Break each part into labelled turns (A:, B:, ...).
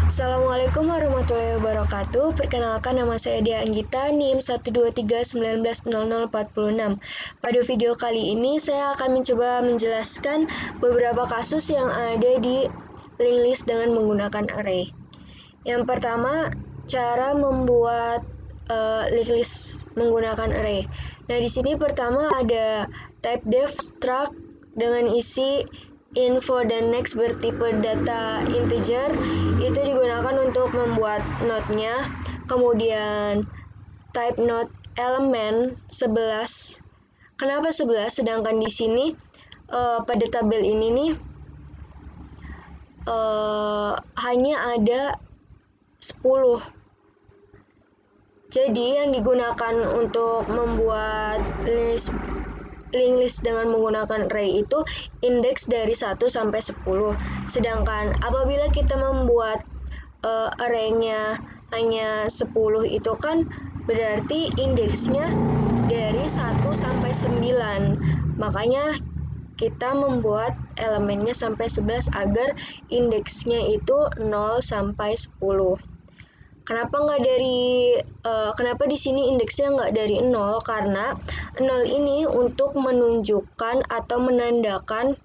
A: Assalamualaikum warahmatullahi wabarakatuh. Perkenalkan, nama saya Dia Anggita, NIM 123190046. Pada video kali ini saya akan mencoba menjelaskan beberapa kasus yang ada di linked list dengan menggunakan array. Yang pertama, cara membuat linked list menggunakan array. Nah, di sini pertama ada type def struct dengan isi info dan next bertipe data integer, itu digunakan untuk membuat node-nya. Kemudian type node element 11. Kenapa 11? Sedangkan di sini pada tabel ini nih hanya ada 10. Jadi yang digunakan untuk membuat linked list dengan menggunakan array itu indeks dari 1 sampai 10. Sedangkan apabila kita membuat array-nya hanya 10 itu kan berarti indeksnya dari 1 sampai 9. Makanya kita membuat elemennya sampai 11 agar indeksnya itu 0 sampai 10. Kenapa di sini indeksnya nggak dari 0? Karena 0 ini untuk menunjukkan atau menandakan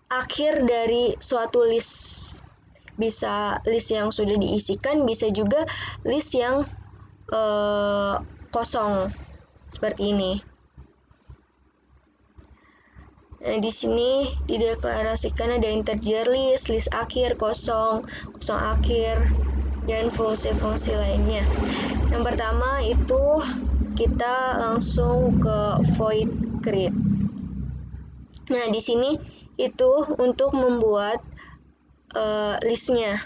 A: akhir dari suatu list. Bisa list yang sudah diisikan, bisa juga list yang kosong seperti ini. Nah, di sini dideklarasikan ada integer list, list akhir, kosong akhir, dan fungsi-fungsi lainnya. Yang pertama itu kita langsung ke void create. Nah, di sini itu untuk membuat listnya.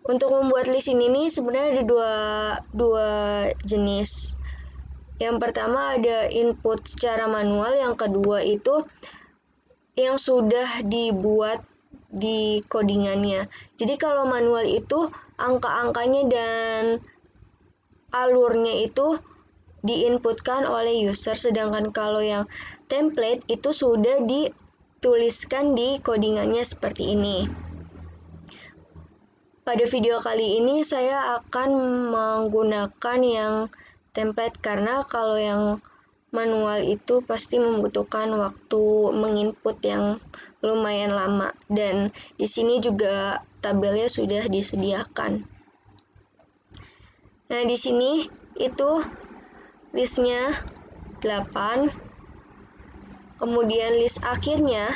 A: Untuk membuat list ini nih sebenarnya ada dua jenis. Yang pertama ada input secara manual, yang kedua itu yang sudah dibuat di codingannya. Jadi kalau manual itu angka-angkanya dan alurnya itu diinputkan oleh user, sedangkan kalau yang template itu sudah dituliskan di codingannya seperti ini. Pada video kali ini saya akan menggunakan yang template karena kalau yang manual itu pasti membutuhkan waktu menginput yang lumayan lama, dan di sini juga tabelnya sudah disediakan. Nah, di sini itu listnya 8. Kemudian list akhirnya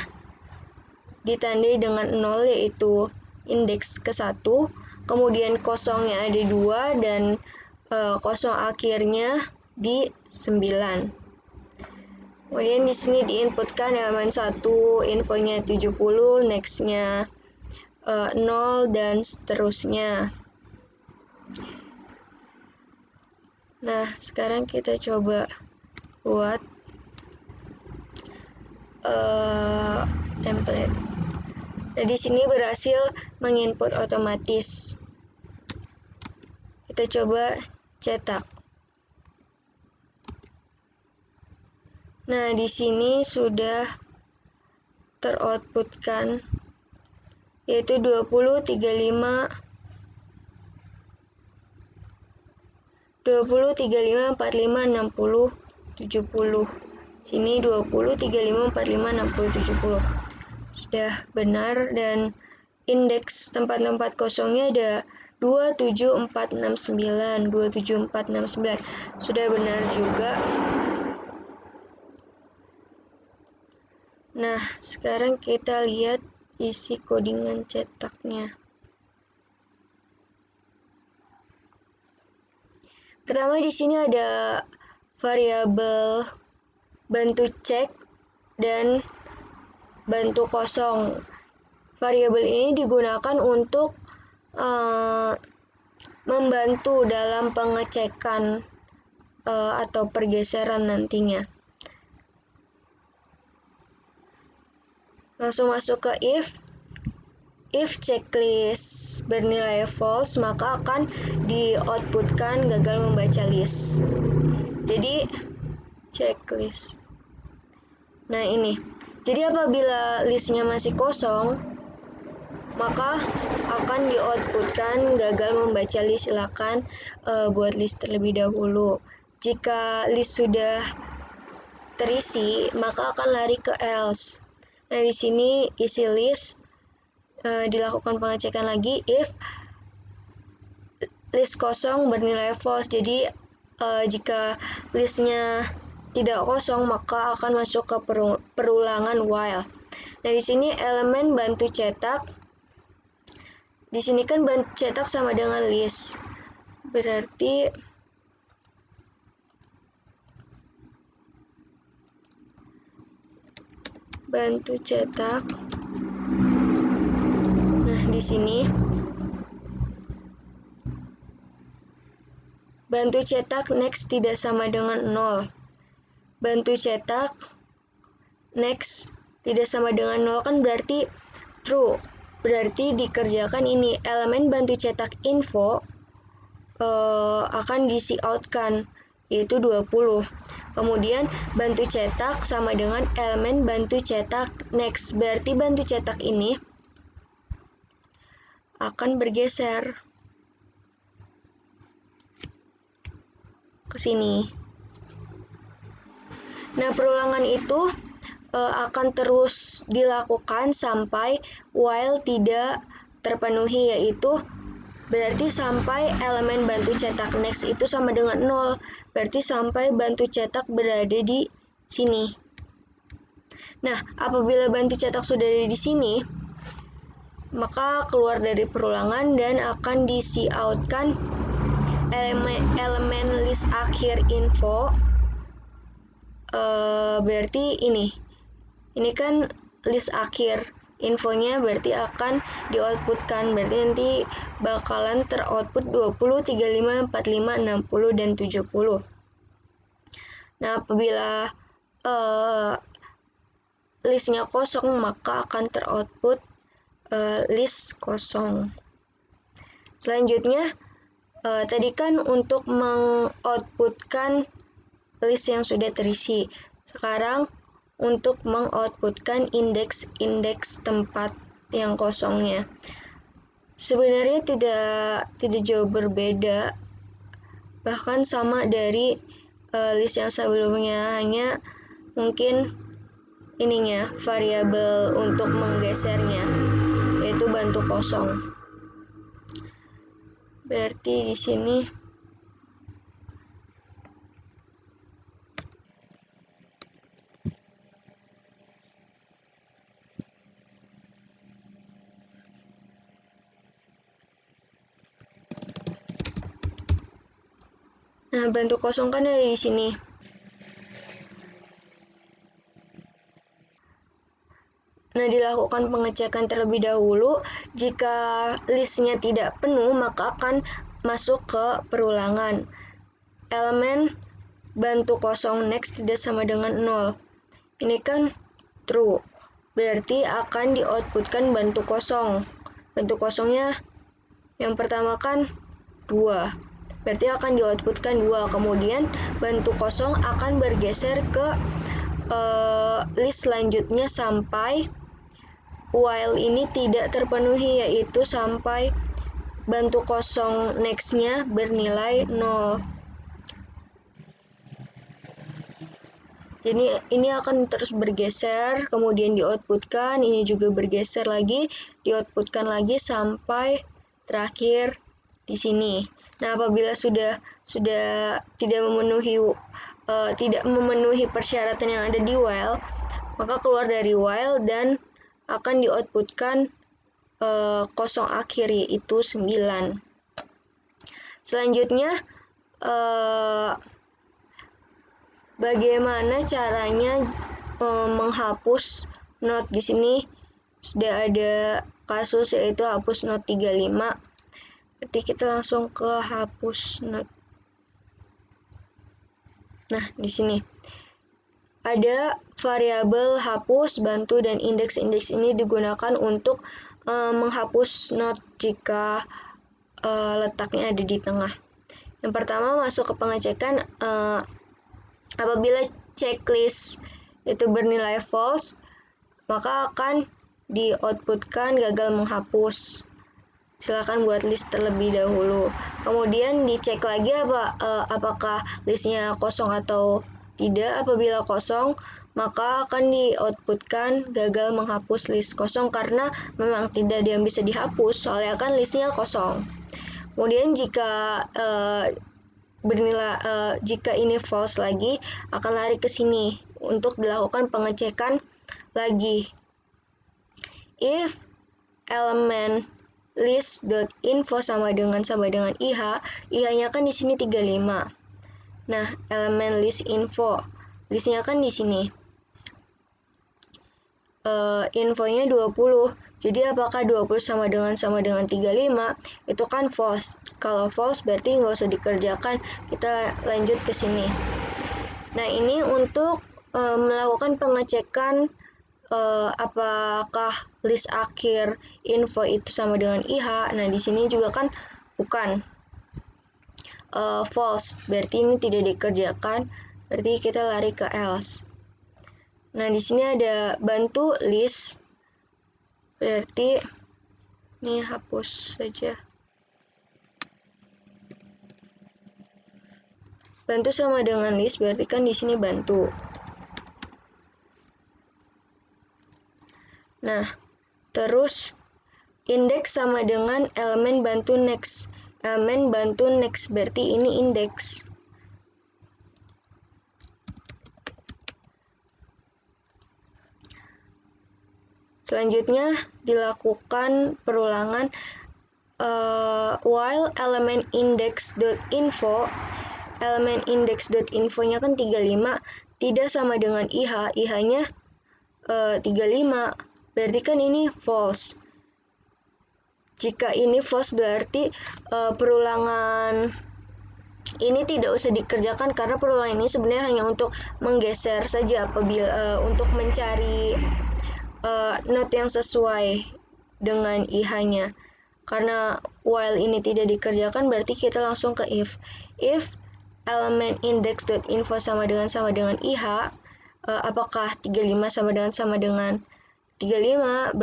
A: ditandai dengan 0, yaitu indeks ke-1. Kemudian kosongnya ada 2 dan kosong akhirnya di 9. Kemudian di sini diinputkan elemen 1, infonya 70, next-nya 0 dan seterusnya. Nah, sekarang kita coba buat template. Nah, di sini berhasil menginput otomatis. Kita coba cetak. Nah, di sini sudah teroutputkan yaitu 20, 35, 45, 60, 70. Sini 20, 35, 45, 60, 70. Sudah benar, dan indeks tempat-tempat kosongnya ada 27469, 27469. Sudah benar juga. Nah, sekarang kita lihat isi codingan cetaknya. Pertama di sini ada variabel bantu cek dan bantu kosong. Variabel ini digunakan untuk membantu dalam pengecekan atau pergeseran nantinya. Langsung masuk ke if checklist bernilai false, maka akan di-outputkan gagal membaca list. Jadi checklist. Nah, ini Jadi apabila listnya masih kosong, maka akan di-outputkan gagal membaca list, silakan buat list terlebih dahulu. Jika list sudah terisi, maka akan lari ke else. Nah, di sini isi list, dilakukan pengecekan lagi if list kosong bernilai false. Jadi jika listnya tidak kosong, maka akan masuk ke perulangan while. Nah, di sini elemen bantu cetak. Di sini kan bantu cetak sama dengan list. Berarti bantu cetak. Nah, di sini bantu cetak next tidak sama dengan 0. Bantu cetak next tidak sama dengan 0 kan berarti true. Berarti dikerjakan ini, elemen bantu cetak info akan di outkan, yaitu 20. Kemudian bantu cetak sama dengan elemen bantu cetak next. Berarti bantu cetak ini akan bergeser ke sini. Nah, perulangan itu akan terus dilakukan sampai while tidak terpenuhi, yaitu berarti sampai elemen bantu cetak next itu sama dengan 0. Berarti sampai bantu cetak berada di sini. Nah, apabila bantu cetak sudah ada di sini, maka keluar dari perulangan dan akan di-outkan elemen list akhir info. Berarti ini kan list akhir infonya, berarti akan di-outputkan. Berarti nanti bakalan teroutput 20, 35, 45, 60, dan 70. Nah, apabila listnya kosong, maka akan teroutput list kosong. Selanjutnya, tadi kan untuk mengoutputkan list yang sudah terisi. Sekarang untuk mengoutputkan indeks tempat yang kosongnya. Sebenarnya tidak jauh berbeda, bahkan sama dari list yang sebelumnya, hanya mungkin ininya variabel untuk menggesernya, yaitu bantu kosong. Berarti di sini nah, bantu kosong kan ada di sini. Nah, dilakukan pengecekan terlebih dahulu. Jika listnya tidak penuh, maka akan masuk ke perulangan. Elemen bantu kosong next tidak sama dengan 0. Ini kan true. Berarti akan di-outputkan bantu kosong. Bantu kosongnya yang pertama kan 2. Berarti akan di-outputkan 2. Kemudian bantu kosong akan bergeser ke list selanjutnya sampai while ini tidak terpenuhi, yaitu sampai bantu kosong next-nya bernilai 0. Jadi ini akan terus bergeser, kemudian di-outputkan, ini juga bergeser lagi, di-outputkan lagi sampai terakhir di sini. Nah, apabila sudah tidak memenuhi persyaratan yang ada di while, maka keluar dari while dan akan di-outputkan kosong akhir, yaitu 9. Selanjutnya, bagaimana caranya menghapus not. Di sini sudah ada kasus, yaitu hapus not 35. Berarti kita langsung ke hapus not. Nah, di sini ada variabel hapus, bantu, dan indeks. Indeks ini digunakan untuk menghapus not jika letaknya ada di tengah. Yang pertama, masuk ke pengecekan. Apabila checklist itu bernilai false, maka akan di-outputkan gagal menghapus. Silakan buat list terlebih dahulu. Kemudian dicek lagi apakah listnya kosong atau tidak. Apabila kosong, maka akan di-outputkan gagal menghapus list kosong karena memang tidak ada yang bisa dihapus, soalnya kan listnya kosong. Kemudian jika ini false lagi, akan lari ke sini untuk dilakukan pengecekan lagi. If elemen list.info sama dengan IH, IH-nya kan di sini 35. Nah, elemen list info, listnya kan di sini. Infonya 20. Jadi apakah 20 sama dengan 35? Itu kan false. Kalau false berarti nggak usah dikerjakan. Kita lanjut ke sini. Nah, ini untuk melakukan pengecekan apakah list akhir info itu sama dengan IH. Nah, di sini juga kan bukan false, berarti ini tidak dikerjakan, berarti kita lari ke else. Nah, di sini ada bantu list, berarti ini hapus saja. Bantu sama dengan list, berarti kan di sini bantu. Nah, terus indeks sama dengan elemen bantu next. Elemen bantu next berarti ini indeks. Selanjutnya dilakukan perulangan while elemen index.info. Elemen index.info-nya kan 35, tidak sama dengan IH. IH-nya 35. Berarti kan ini false. Jika ini false berarti perulangan ini tidak usah dikerjakan karena perulangan ini sebenarnya hanya untuk menggeser saja apabila untuk mencari note yang sesuai dengan IH-nya. Karena while ini tidak dikerjakan berarti kita langsung ke if. If elemen index.info sama dengan IH, apakah 35 sama dengan 35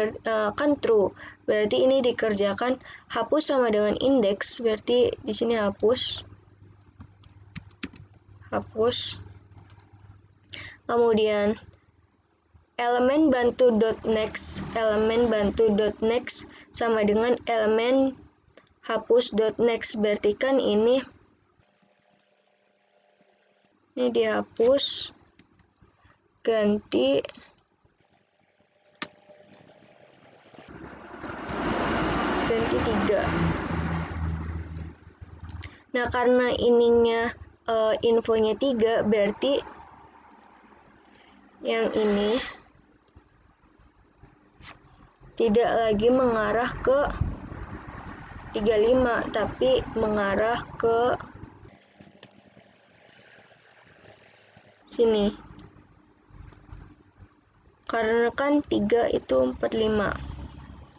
A: kan true. Berarti ini dikerjakan. Hapus sama dengan indeks, berarti di sini hapus. Kemudian elemen bantu.next sama dengan elemen hapus.next, berarti kan ini dihapus, ganti ganti 3. Nah, karena ininya infonya 3, berarti yang ini tidak lagi mengarah ke 35, tapi mengarah ke sini. Karena kan 3 itu 45.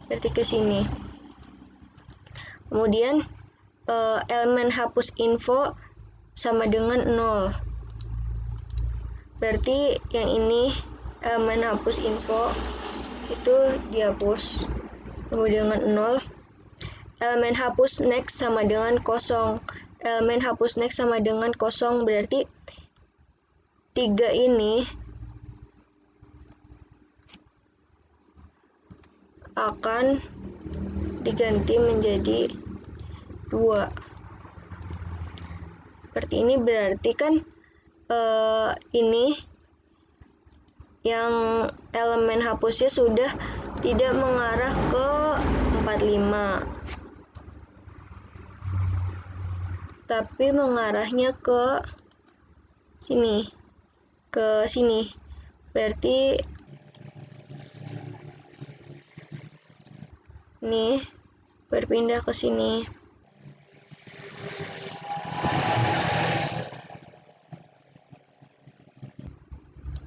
A: Berarti ke sini. Kemudian elemen hapus info sama dengan 0. Berarti yang ini elemen hapus info itu dihapus. Kemudian dengan 0. Elemen hapus next sama dengan 0. Elemen hapus next sama dengan 0 berarti 3 ini akan diganti menjadi 2. Seperti ini berarti kan ini yang elemen hapusnya sudah tidak mengarah ke 45, tapi mengarahnya ke sini, berarti ini berpindah ke sini.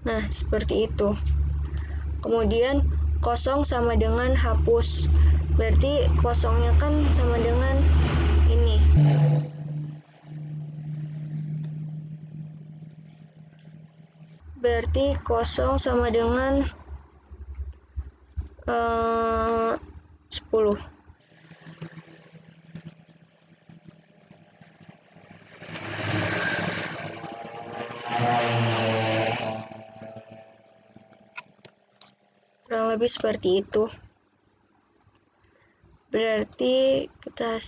A: Nah, seperti itu. Kemudian 0 sama dengan hapus. Berarti kosongnya kan sama dengan ini. Berarti 0 sama dengan 10. Kurang lebih seperti itu. Berarti kita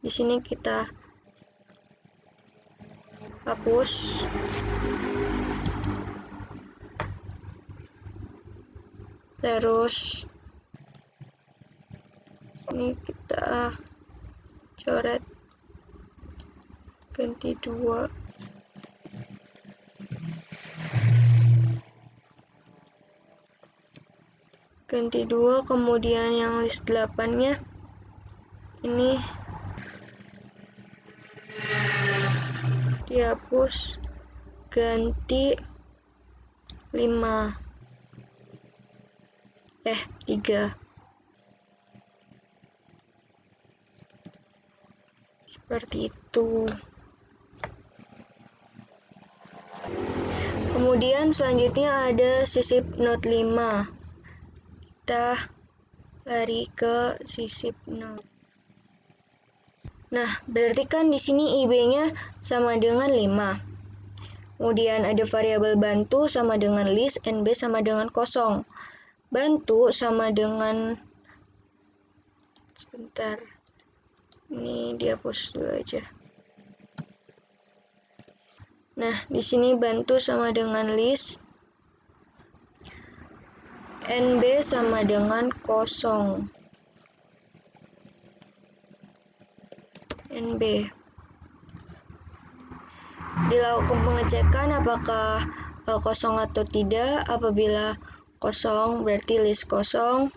A: di sini kita hapus. Terus ini kita coret, ganti 2. Ganti 2, kemudian yang list 8-nya ini dihapus, ganti 5. 3. Seperti itu. Kemudian selanjutnya ada sisip not 5. Kita lari ke sisip not. Nah, berarti kan di sini IB-nya sama dengan 5. Kemudian ada variabel bantu sama dengan list, NB sama dengan kosong. Bantu sama dengan, sebentar, ini dihapus dulu aja. Nah, di sini bantu sama dengan list, NB sama dengan kosong. NB. Dilakukan pengecekan apakah kosong atau tidak. Apabila kosong berarti list kosong.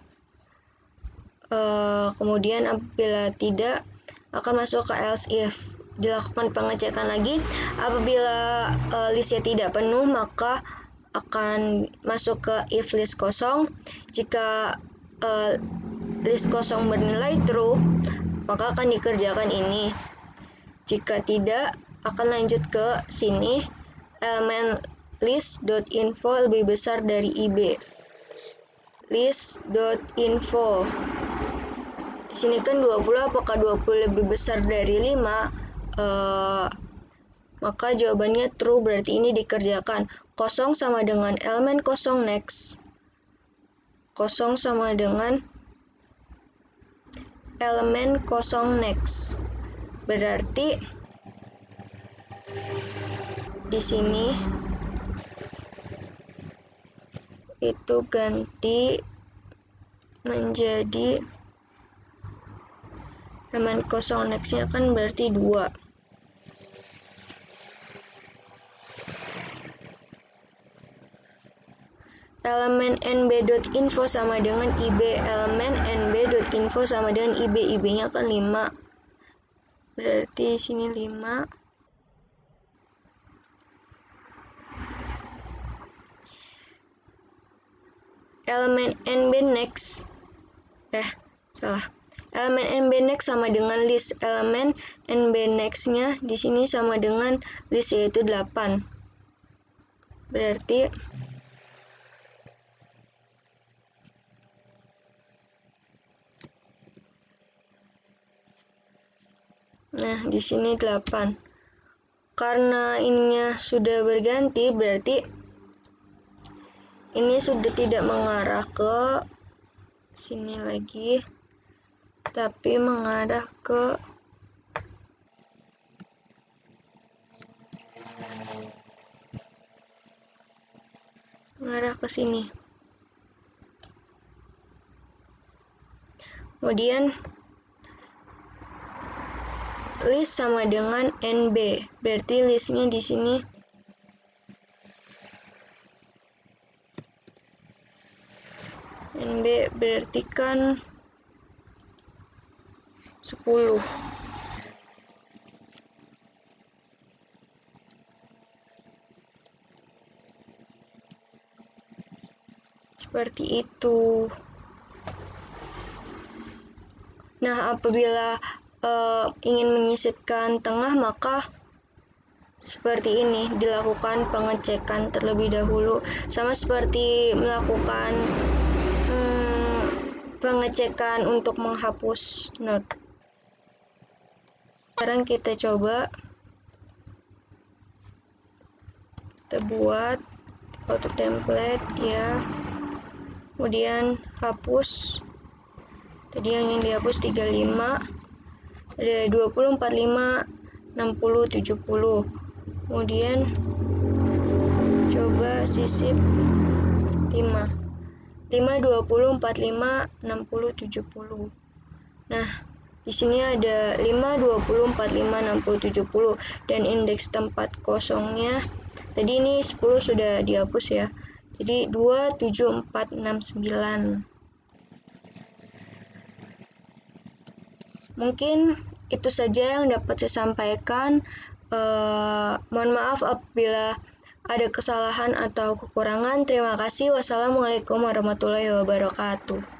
A: Kemudian apabila tidak akan masuk ke else if. Dilakukan pengecekan lagi. Apabila listnya tidak penuh maka akan masuk ke if list kosong. Jika list kosong bernilai true maka akan dikerjakan ini. Jika tidak akan lanjut ke sini. Elemen list.info lebih besar dari IB. List.info. Di sini kan 20, apakah 20 lebih besar dari 5? Maka jawabannya true, berarti ini dikerjakan. Kosong sama dengan elemen kosong next. Kosong sama dengan elemen kosong next. Berarti di sini itu ganti menjadi elemen kosong next-nya kan berarti 2. Elemen nb.info sama dengan ib. Elemen nb.info sama dengan ib. Ib-nya kan 5. Berarti sini 5. Elemen nb next. Salah. Elemen nb next sama dengan list. Elemen nb next-nya di sini sama dengan list, yaitu 8. Berarti nah, di sini 8. Karena ininya sudah berganti, berarti ini sudah tidak mengarah ke sini lagi, tapi mengarah ke sini. Kemudian list sama dengan NB, berarti listnya di sini NB berarti kan 10. Seperti itu. Nah, apabila ingin menyisipkan tengah maka seperti ini, dilakukan pengecekan terlebih dahulu, sama seperti melakukan pengecekan untuk menghapus note. Sekarang kita coba kita buat auto template ya, kemudian hapus. Tadi yang dihapus 35, ada 20, 45, 60, 70. Kemudian coba sisip 5, 20, 45, 60, 70. Nah, di sini ada 5, 20, 45, 60, 70 dan indeks tempat kosongnya. Tadi ini 10 sudah dihapus ya. Jadi 2, 7, 4, 6, 9. Mungkin itu saja yang dapat saya sampaikan. Mohon maaf apabila ada kesalahan atau kekurangan. Terima kasih. Wassalamualaikum warahmatullahi wabarakatuh.